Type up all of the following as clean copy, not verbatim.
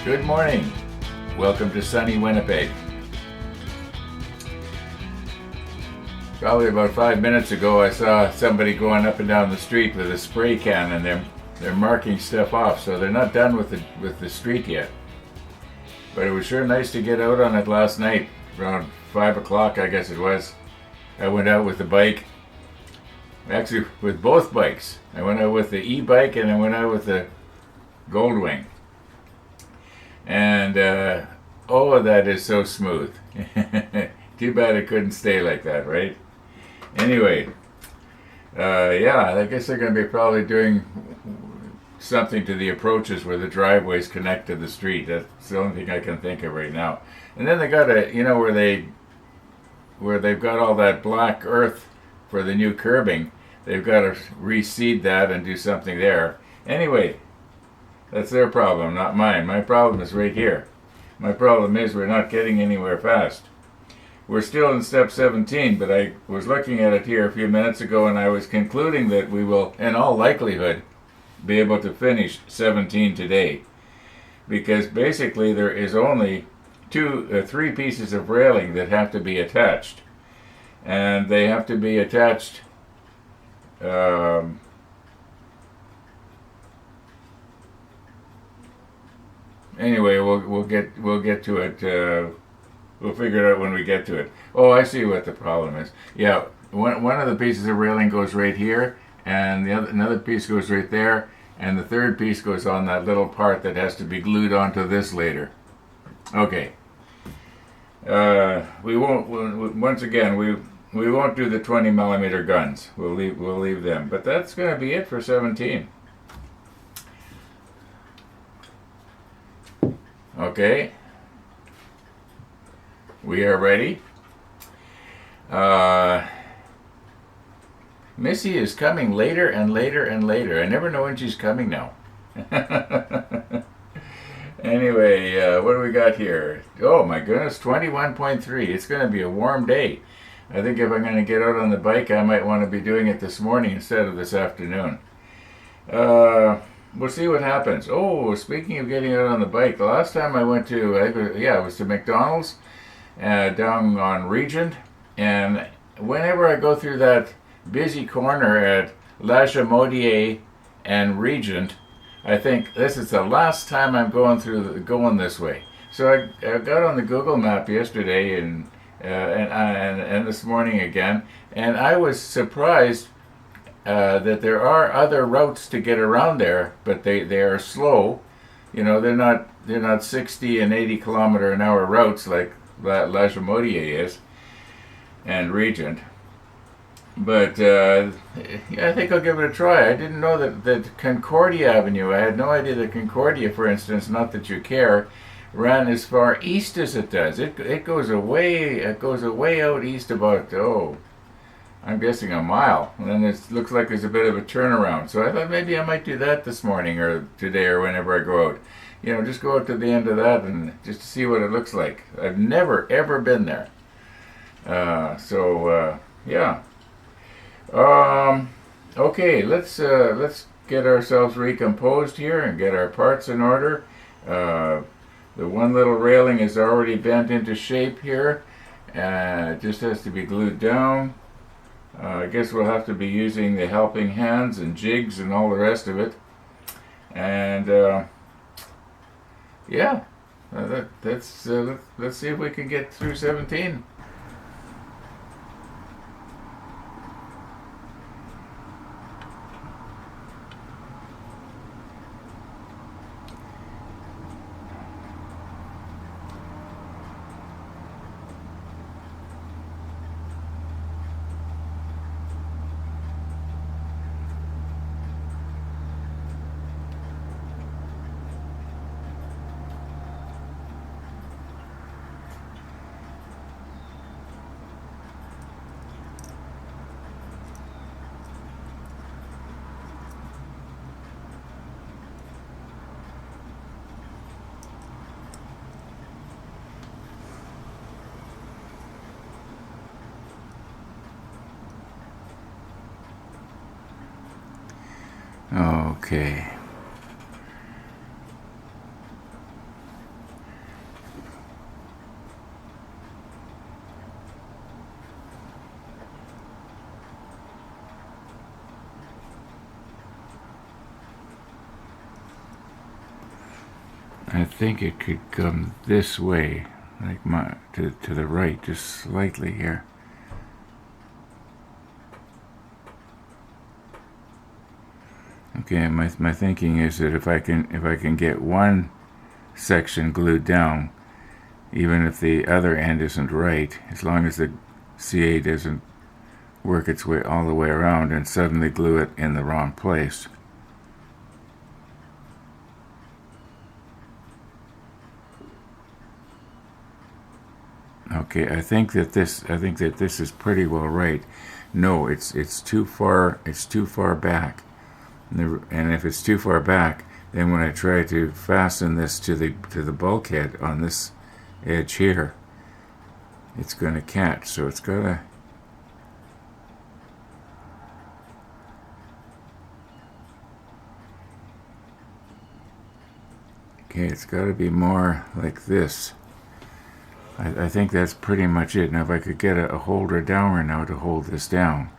Good morning. Welcome to sunny Winnipeg. Probably about 5 minutes ago I saw somebody going up and down the street with a spray can, and they're marking stuff off, so they're not done with the street yet. But it was sure nice to get out on it last night, around 5 o'clock I guess it was. I went out with the bike, actually with both bikes. I went out with the e-bike and I went out with the Goldwing. And oh, that is so smooth. Too bad it couldn't stay like that, right? Anyway, yeah, I guess they're going to be probably doing something to the approaches where the driveways connect to the street. That's the only thing I can think of right now. And then they got where they've got all that black earth for the new curbing. They've got to reseed that and do something there. Anyway, that's their problem, not mine. My problem is right here. My problem is we're not getting anywhere fast. We're still in step 17, but I was looking at it here a few minutes ago and I was concluding that we will, in all likelihood, be able to finish 17 today. Because basically there is only three pieces of railing that have to be attached. And they have to be attached anyway, we'll get to it. We'll figure it out when we get to it. Oh, I see what the problem is. Yeah, one of the pieces of railing goes right here, and another piece goes right there, and the third piece goes on that little part that has to be glued onto this later. Okay. We won't. Once again, we won't do the 20mm guns. We'll leave them. But that's going to be it for 17. Okay, we are ready. Missy is coming later and later and later. I never know when she's coming now. Anyway, what do we got here? Oh my goodness, 21.3. It's going to be a warm day. I think if I'm going to get out on the bike, I might want to be doing it this morning instead of this afternoon. We'll see what happens. Oh, speaking of getting out on the bike, the last time I went to, it was to McDonald's down on Regent, and whenever I go through that busy corner at La Jamodier and Regent, I think this is the last time I'm going this way. So I got on the Google map yesterday and this morning again, and I was surprised that there are other routes to get around there, but they are slow. You know, they're not 60 and 80 kilometer an hour routes like La Jamodier is and Regent. But yeah, I think I'll give it a try. I didn't know that Concordia Avenue, I had no idea that Concordia, for instance, not that you care, ran as far east as it does. It goes away out east about, I'm guessing a mile, and then it looks like there's a bit of a turnaround. So I thought maybe I might do that this morning or today or whenever I go out. You know, just go out to the end of that and just to see what it looks like. I've never ever been there. Yeah. Okay, let's get ourselves recomposed here and get our parts in order. The one little railing is already bent into shape here. It just has to be glued down. I guess we'll have to be using the helping hands and jigs and all the rest of it. And yeah, let's see if we can get through 17. Okay. I think it could come this way, like to the right, just slightly here. Okay, my thinking is that if I can get one section glued down, even if the other end isn't right, as long as the CA doesn't work its way all the way around and suddenly glue it in the wrong place. Okay, I think that this is pretty well right. No, it's too far. It's too far back, and if it's too far back, then when I try to fasten this to the bulkhead on this edge here, it's going to catch. So it's gotta. Okay, it's got to be more like this. I think that's pretty much it. Now if I could get a holder downer now to hold this down.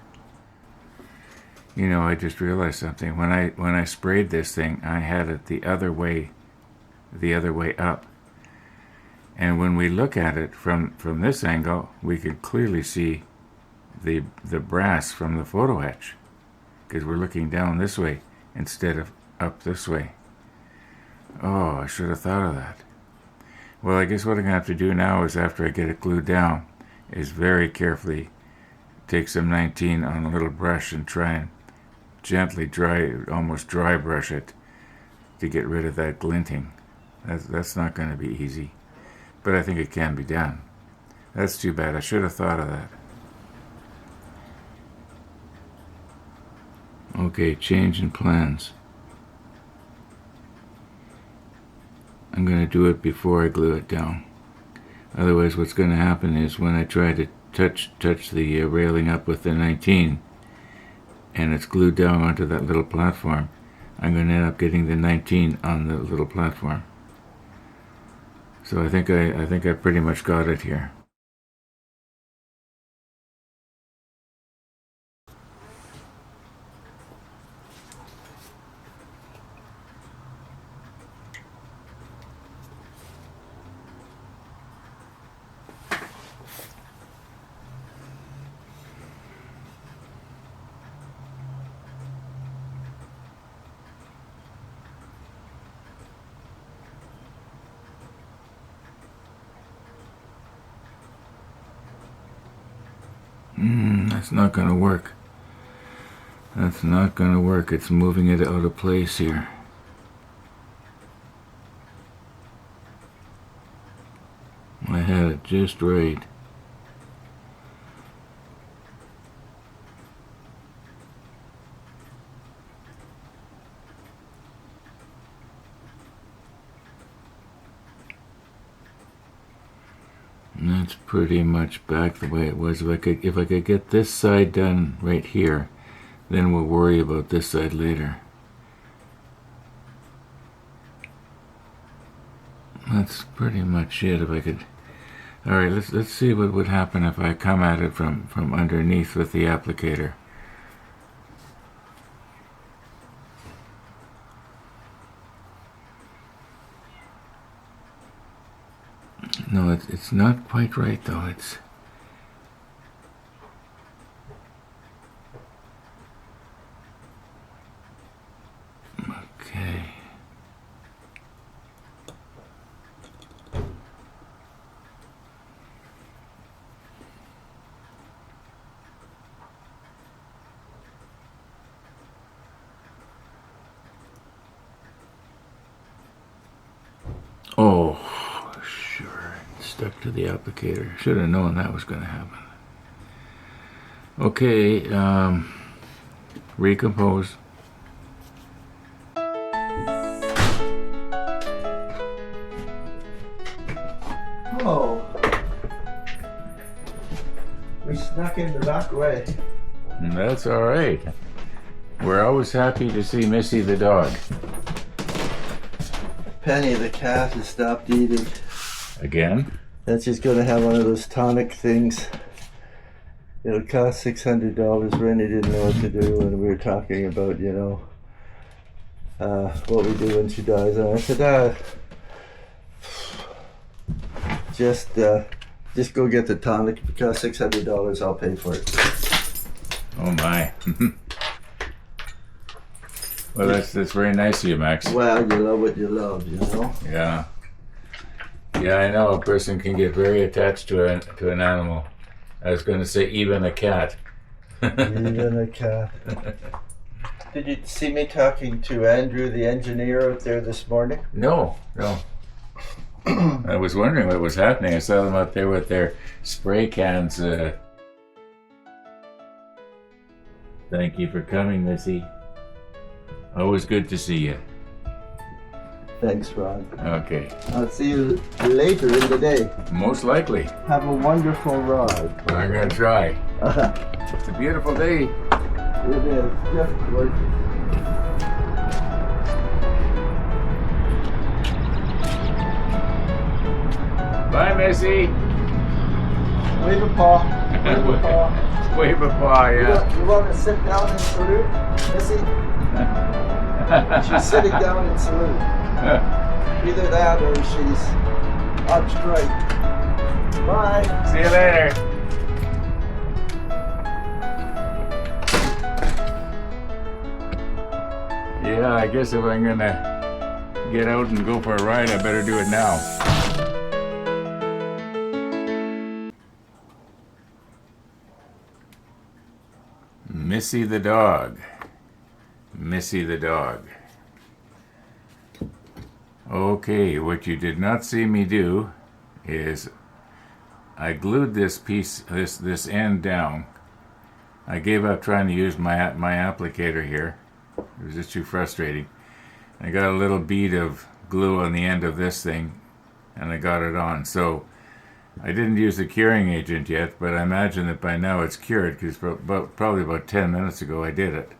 You know, I just realized something. When I sprayed this thing, I had it the other way up. And when we look at it from this angle, we can clearly see the brass from the photo etch, because we're looking down this way instead of up this way. Oh, I should have thought of that. Well, I guess what I'm going to have to do now is, after I get it glued down, is very carefully take some 19 on a little brush and try and gently almost dry brush it to get rid of that glinting. That's not going to be easy, but I think it can be done. That's too bad. I should have thought of that. Okay, change in plans. I'm going to do it before I glue it down. Otherwise, what's going to happen is, when I try to touch the railing up with the 19 and it's glued down onto that little platform, I'm going to end up getting the 19 on the little platform. So I think I pretty much got it here. That's not going to work. That's not going to work. It's moving it out of place here. I had it just right. And that's pretty much back the way it was. If I could get this side done right here, then we'll worry about this side later. That's pretty much it. If I could. All right, let's see what would happen if I come at it from underneath with the applicator. No, it's not quite right though. It's okay. Oh, sure. Stuck to the applicator. Should have known that was going to happen. Okay, recompose. Oh, we snuck in the back way. That's all right. We're always happy to see Missy the dog. Penny the cat has stopped eating. Again? That's just going to have one of those tonic things. It'll cost $600. Rennie didn't know what to do, and we were talking about, what we do when she dies. And I said, Just go get the tonic. If it costs $600, I'll pay for it. Oh my. Well, that's very nice of you, Max. Well, you love what you love, you know. Yeah. Yeah, I know a person can get very attached to an animal. I was going to say even a cat. Even a cat. Did you see me talking to Andrew, the engineer, out there this morning? No. I was wondering what was happening. I saw them out there with their spray cans. Thank you for coming, Missy. Always good to see you. Thanks, Ron. Okay. I'll see you later in the day. Most likely. Have a wonderful ride. I'm going to try. It's a beautiful day. It is just gorgeous. Bye, Missy. Wave a paw. Wave a paw. Wave a paw, yeah. You want to sit down and salute, Missy? She's sitting down and salute. Either that or she's up straight. Bye. See you later. Yeah, I guess if I'm gonna get out and go for a ride, I better do it now. Missy the dog. Missy the dog. Okay, what you did not see me do is I glued this piece, this end down. I gave up trying to use my applicator here. It was just too frustrating. I got a little bead of glue on the end of this thing, and I got it on. So I didn't use the curing agent yet, but I imagine that by now it's cured, because probably about 10 minutes ago I did it.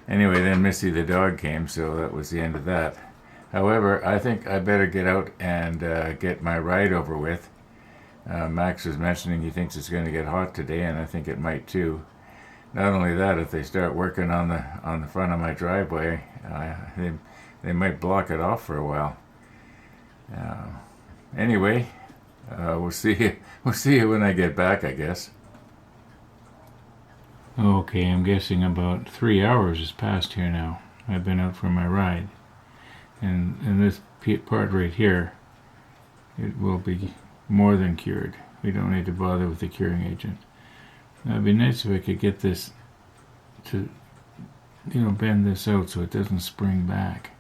Anyway, then Missy the dog came, so that was the end of that. However, I think I better get out and get my ride over with. Max was mentioning he thinks it's going to get hot today, and I think it might too. Not only that, if they start working on the front of my driveway, they might block it off for a while. Anyway, we'll see you when I get back, I guess. Okay, I'm guessing about 3 hours has passed here now. I've been out for my ride, and this part right here, it will be more than cured. We don't need to bother with the curing agent. It'd be nice if I could get this to, bend this out so it doesn't spring back.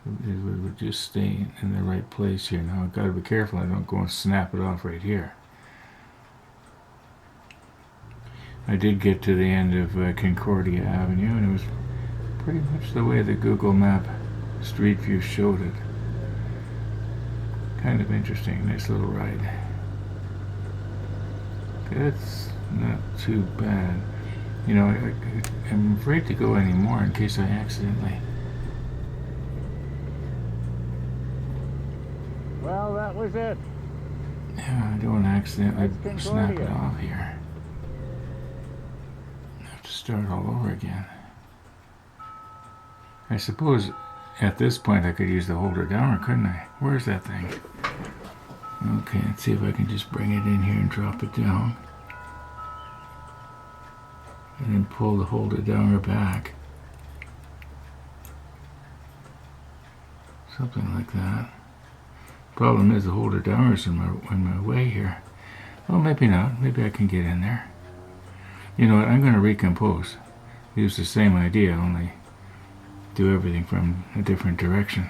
It would just stay in the right place here. Now I've got to be careful I don't go and snap it off right here. I did get to the end of Concordia Avenue, and it was pretty much the way the Google Map Street View showed it. Kind of interesting, nice little ride. That's not too bad. I'm afraid to go anymore in case I accidentally... Well, that was it. Yeah, I don't want to accidentally snap it off here. I have to start all over again. I suppose at this point I could use the holder downer, couldn't I? Where's that thing? Okay, let's see if I can just bring it in here and drop it down. And then pull the holder downer back. Something like that. Problem is the holder downer's in my way here. Well, maybe not. Maybe I can get in there. You know what? I'm going to recompose. Use the same idea, only do everything from a different direction.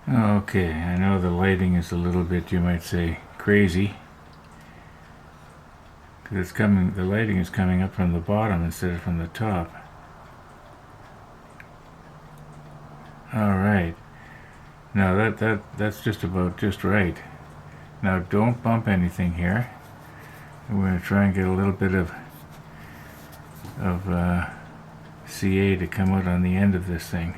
Okay, I know the lighting is a little bit, you might say, crazy. Because the lighting is coming up from the bottom instead of from the top. All right. Now that's just about just right. Now don't bump anything here. We're going to try and get a little bit of CA to come out on the end of this thing.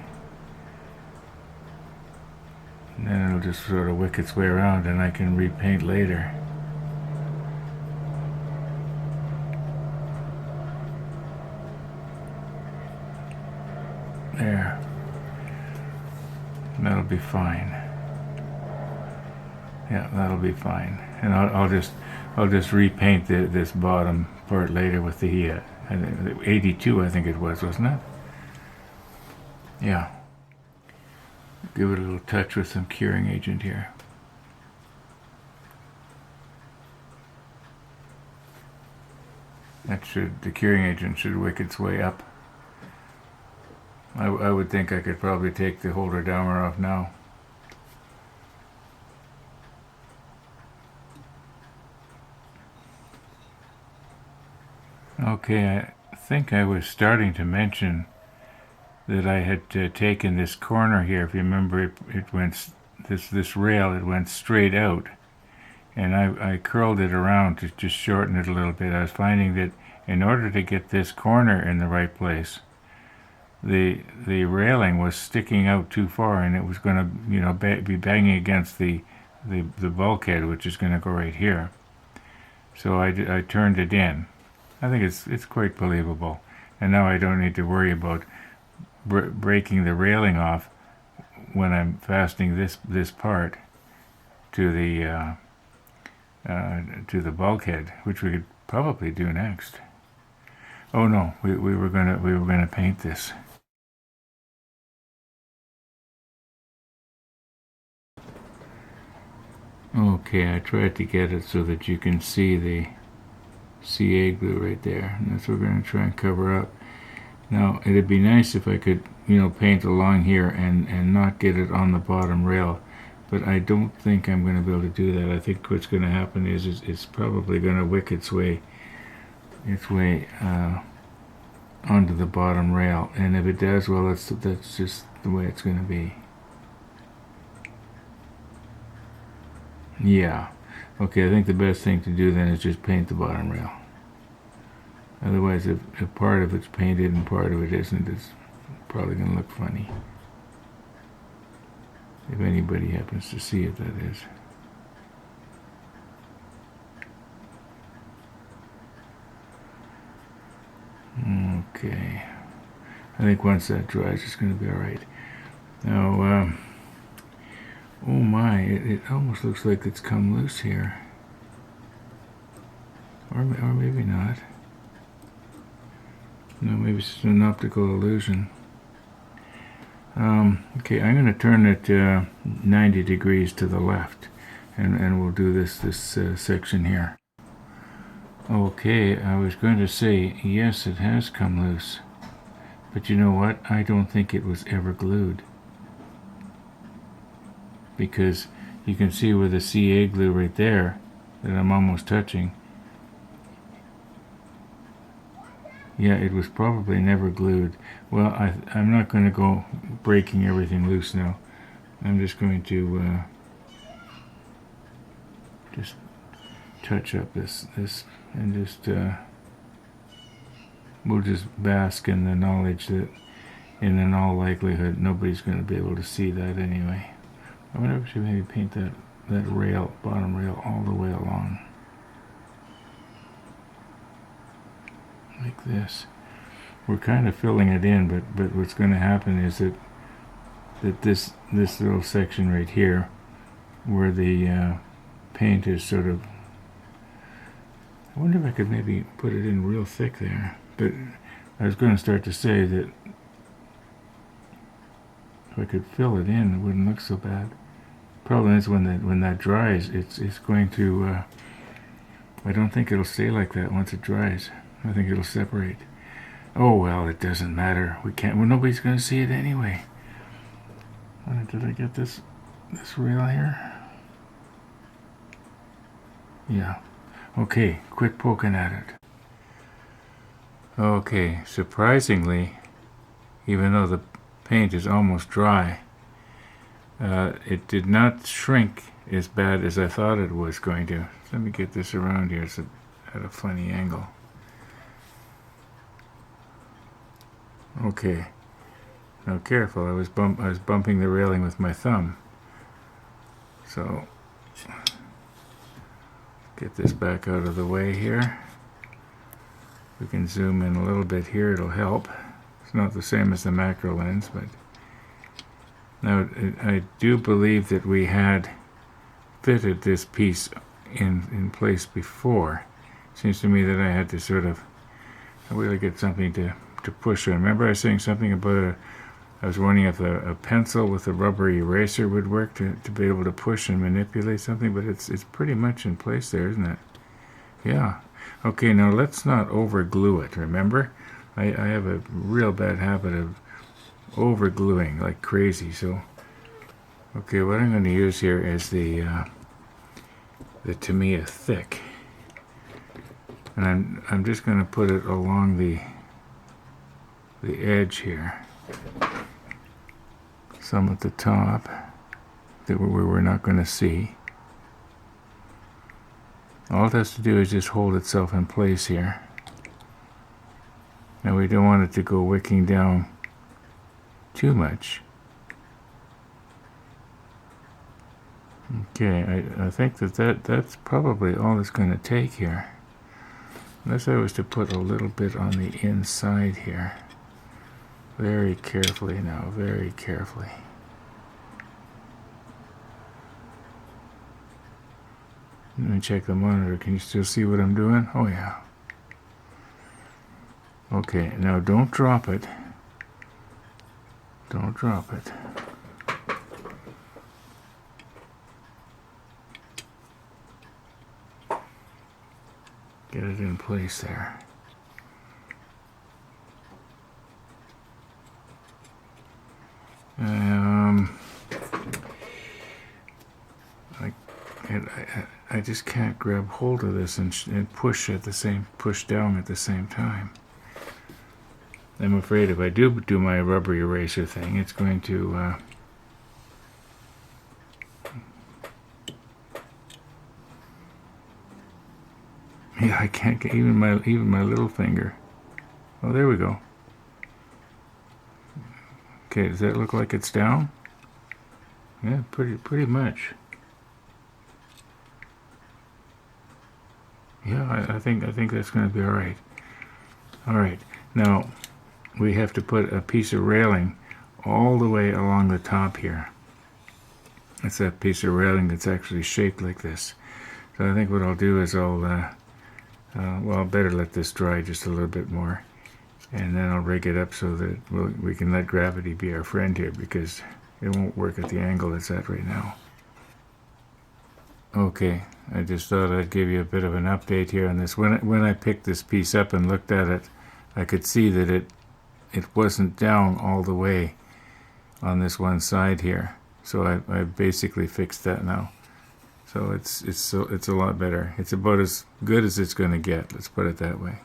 And then it'll just sort of wick its way around and I can repaint later. There. That'll be fine. Yeah, that'll be fine. And I'll just repaint this bottom part later with the 82, I think it was, wasn't it? Yeah. Give it a little touch with some curing agent here. The curing agent should wick its way up. I would think I could probably take the holder downer off now. Okay, I think I was starting to mention that I had taken this corner here. If you remember, it went this rail. It went straight out, and I curled it around to just shorten it a little bit. I was finding that in order to get this corner in the right place, the railing was sticking out too far, and it was going to be banging against the bulkhead, which is going to go right here. So I turned it in. I think it's quite believable, and now I don't need to worry about breaking the railing off when I'm fastening this part to the bulkhead, which we could probably do next. Oh no, we were gonna paint this. Okay, I tried to get it so that you can see the CA glue right there, and that's what we're going to try and cover up. Now, it'd be nice if I could, paint along here and not get it on the bottom rail, but I don't think I'm going to be able to do that. I think what's going to happen is it's probably going to wick its way onto the bottom rail, and if it does, well, that's just the way it's going to be. Yeah. Okay, I think the best thing to do then is just paint the bottom rail. Otherwise, if part of it's painted and part of it isn't, it's probably going to look funny. If anybody happens to see it, that is. Okay. I think once that dries, it's going to be alright. Now, oh my, it almost looks like it's come loose here. Or maybe not. No, maybe it's an optical illusion. Okay, I'm going to turn it 90 degrees to the left, and we'll do this section here. Okay, I was going to say, yes, it has come loose. But you know what? I don't think it was ever glued. Because you can see with the CA glue right there that I'm almost touching. Yeah, it was probably never glued. Well, I'm not going to go breaking everything loose now. I'm just going to just touch up this and just we'll just bask in the knowledge that in all likelihood nobody's going to be able to see that anyway. I wonder if I should maybe paint that rail, bottom rail, all the way along. Like this. We're kind of filling it in, but what's going to happen is that this little section right here, where the paint is sort of, I wonder if I could maybe put it in real thick there. But I was going to start to say that if I could fill it in, it wouldn't look so bad. Problem is when that dries, it's going to. I don't think it'll stay like that once it dries. I think it'll separate. Oh well, it doesn't matter. We can't. Well, nobody's going to see it anyway. Did I get this rail here? Yeah. Okay. Quit poking at it. Okay. Surprisingly, even though the paint is almost dry, it did not shrink as bad as I thought it was going to. Let me get this around here. It's at a funny angle. Okay. Now careful, I was bumping the railing with my thumb. So get this back out of the way here. We can zoom in a little bit here, it'll help. It's not the same as the macro lens, but now I do believe that we had fitted this piece in place before. Seems to me that I had to sort of really get something to push on. Remember I was saying something about I was wondering if a pencil with a rubber eraser would work to be able to push and manipulate something, but it's pretty much in place there, isn't it? Yeah. Okay, now let's not over glue it, remember? I have a real bad habit of over gluing like crazy, so okay, what I'm going to use here is the Tamiya thick, and I'm just going to put it along the edge here, some at the top that we're not going to see. All it has to do is just hold itself in place here. Now we don't want it to go wicking down too much. Okay, I think that's probably all it's going to take here. Unless I was to put a little bit on the inside here. Very carefully now, very carefully. Let me check the monitor. Can you still see what I'm doing? Oh yeah. Okay, now don't drop it. Don't drop it. Get it in place there. I just can't grab hold of this and push down at the same time. I'm afraid if I do my rubber eraser thing, it's going to yeah, I can't get even my little finger. Oh, there we go. Okay, does that look like it's down? Yeah, pretty much. Yeah, I think that's going to be all right. All right, now we have to put a piece of railing all the way along the top here. It's that piece of railing that's actually shaped like this. So I think what I'll do is well, I'll better let this dry just a little bit more, and then I'll rig it up so that we can let gravity be our friend here, because it won't work at the angle it's at right now. Okay, I just thought I'd give you a bit of an update here on this. When I picked this piece up and looked at it, I could see that it wasn't down all the way on this one side here. So I basically fixed that now. So it's a lot better. It's about as good as it's going to get. Let's put it that way.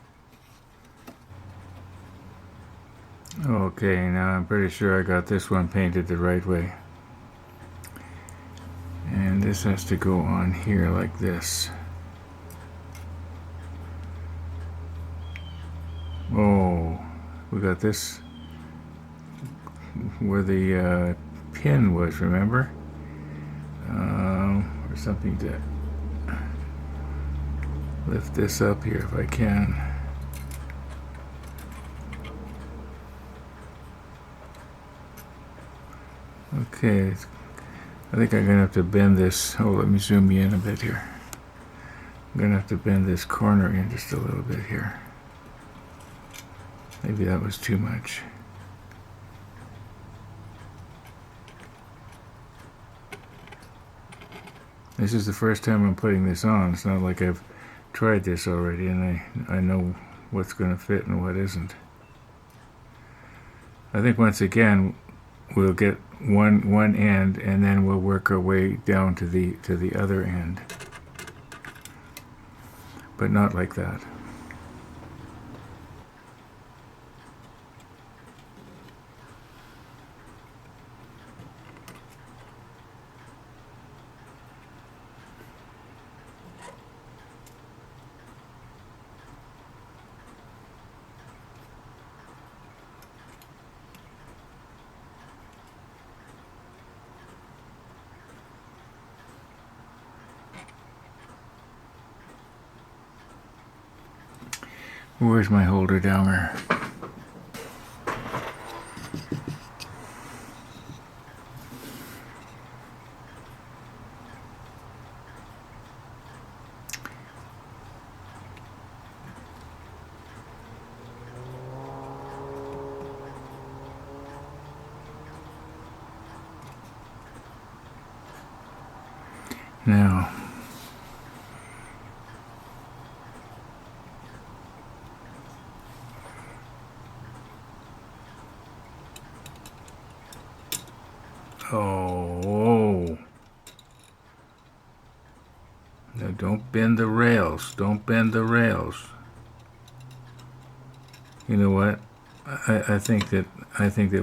Okay, now I'm pretty sure I got this one painted the right way. And this has to go on here like this. Oh, we got this where the pin was, remember? Or something to lift this up here if I can. Okay, I think I'm going to have to bend this. Oh, let me zoom you in a bit here. I'm going to have to bend this corner in just a little bit here. Maybe that was too much. This is the first time I'm putting this on. It's not like I've tried this already and I know what's going to fit and what isn't. I think once again we'll get one end and then we'll work our way down to the other end. But not like that. Where's my holder downer? Now, oh, now don't bend the rails. Don't bend the rails. You know what? I think that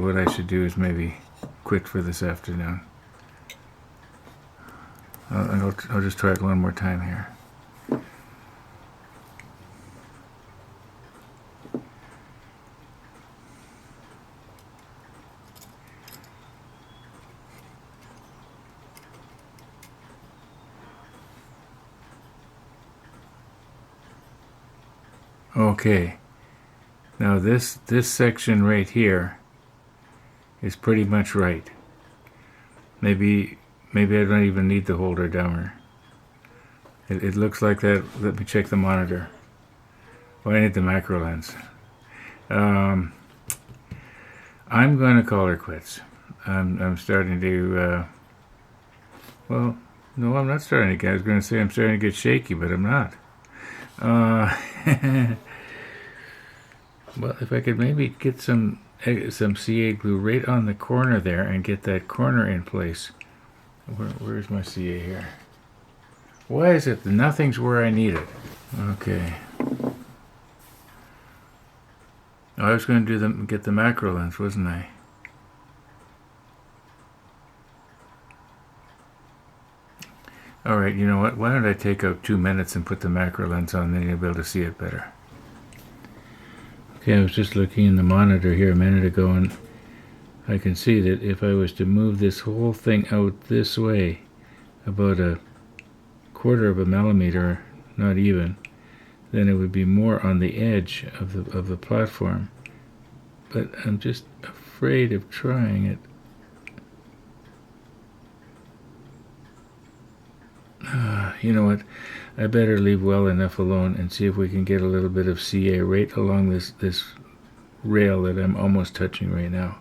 what I should do is maybe quit for this afternoon. I'll just try it one more time here. Okay. Now this section right here is pretty much right. Maybe I don't even need the holder downer. It looks like that. Let me check the monitor. Oh, I need the macro lens. I'm going to call her quits. I'm starting to. Well, no, I'm not starting to get. I was going to say I'm starting to get shaky, but I'm not. Well, if I could maybe get some CA glue right on the corner there and get that corner in place. Where's my CA here? Why is it nothing's where I need it? Okay. I was going to get the macro lens, wasn't I? All right, you know what? Why don't I take out 2 minutes and put the macro lens on, then you'll be able to see it better. Okay, I was just looking in the monitor here a minute ago, and I can see that if I was to move this whole thing out this way, about 1/4 of a millimeter, not even, then it would be more on the edge of the platform. But I'm just afraid of trying it. You know what? I better leave well enough alone and see if we can get a little bit of CA right along this rail that I'm almost touching right now.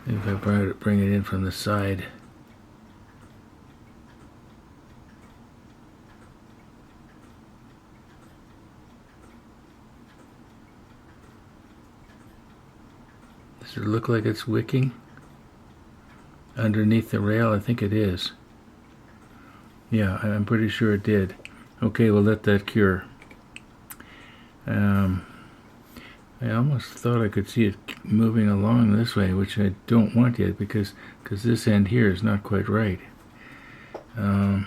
If I bring it in from the side. Does it look like it's wicking underneath the rail? I think it is. Yeah, I'm pretty sure it did. Okay, we'll let that cure. I almost thought I could see it moving along this way, which I don't want yet because this end here is not quite right. I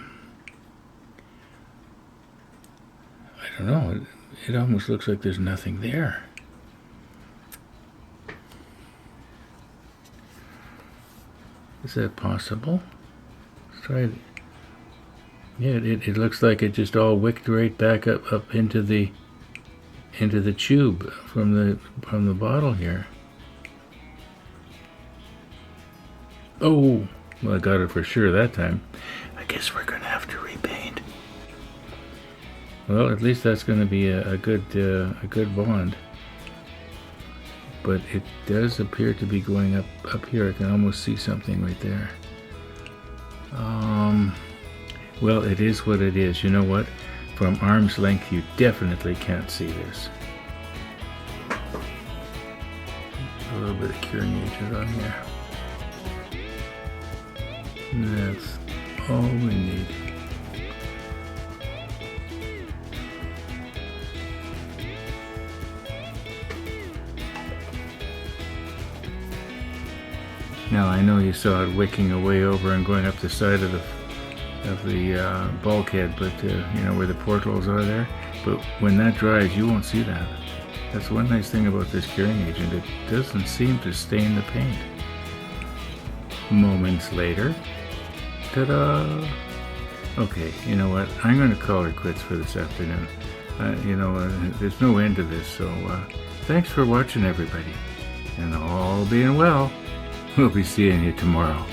don't know. It almost looks like there's nothing there. Is that possible? Let's try it. Yeah, it looks like it just all wicked right back up into the tube from the bottle here. Oh, well, I got it for sure that time. I guess we're gonna have to repaint. Well, at least that's gonna be a good bond. But it does appear to be going up here. I can almost see something right there. Well, it is what it is. You know what? From arm's length, you definitely can't see this. A little bit of curing agent on here. That's all we need. Now I know you saw it wicking away over and going up the side of the bulkhead, but you know where the portholes are there. But when that dries, you won't see that. That's one nice thing about this curing agent. It doesn't seem to stain the paint. Moments later, ta-da! Okay, you know what? I'm going to call it quits for this afternoon. You know, there's no end to this. So thanks for watching, everybody, and all being well. We'll be seeing you tomorrow.